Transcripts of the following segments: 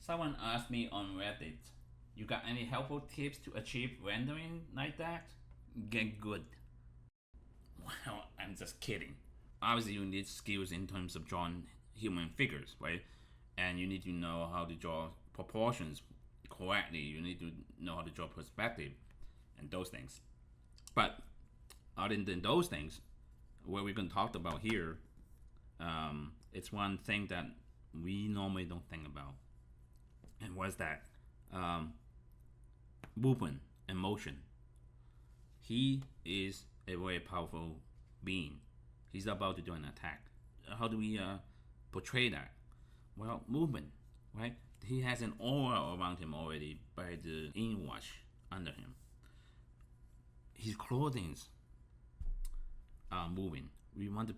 Someone asked me on Reddit, you got any helpful tips to achieve rendering like that? Get good. Well, I'm just kidding. Obviously, you need skills in terms of drawing human figures, right? And you need to know how to draw proportions correctly. You need to know how to draw perspective and those things. But other than those things, what we're going to talk about here, it's one thing that we normally don't think about. And what's that? Um, Movement and motion. He is a very powerful being. He's about to do an attack. How do we portray that? Well, movement, right? He has an aura around him already by the inwash under him. His clothing's are moving. We want to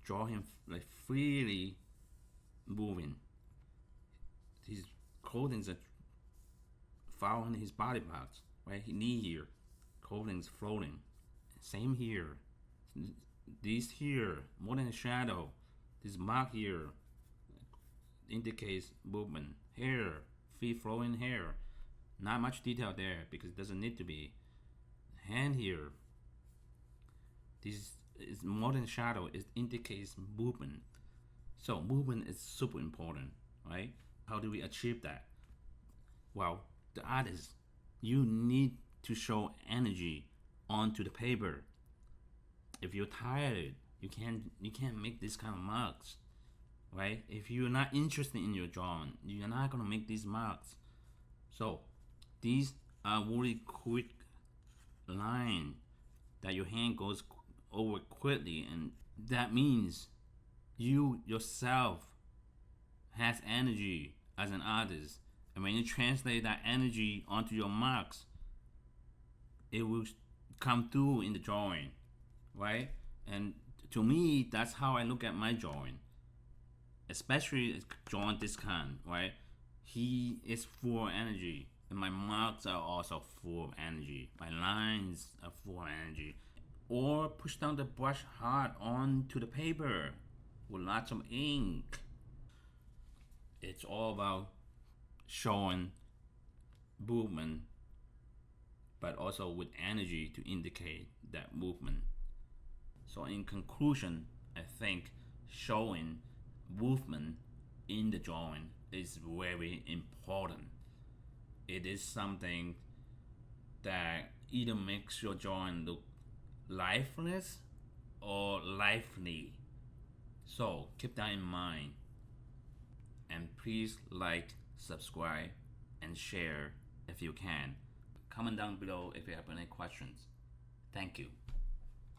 draw him like freely moving. His clothing's are following his body parts, right? His knee here, clothing's floating. Same here. This here, more than a shadow. This mark here indicates movement. Hair, free flowing hair. Not much detail there because it doesn't need to be. Hand here. This is more than shadow. It indicates movement. So movement is super important, right? How do we achieve that? Well, the artist, you need to show energy onto the paper. If you're tired, you can't make this kind of marks, right? If you're not interested in your drawing, you're not gonna make these marks. So these are really quick line that your hand goes over quickly, and that means you yourself has energy as an artist, and when you translate that energy onto your marks, it will come through in the drawing, right? And to me, that's how I look at my drawing, especially drawing this kind, right? He is full of energy, and my marks are also full of energy. My lines are full of energy. Or push down the brush hard onto the paper with lots of ink. It's all about showing movement, but also with energy to indicate that movement. So, in conclusion, I think showing movement in the drawing is very important. It is something that either makes your drawing look lifeless or lively. So, keep that in mind. And please like, subscribe, and share if you can. Comment down below if you have any questions. Thank you.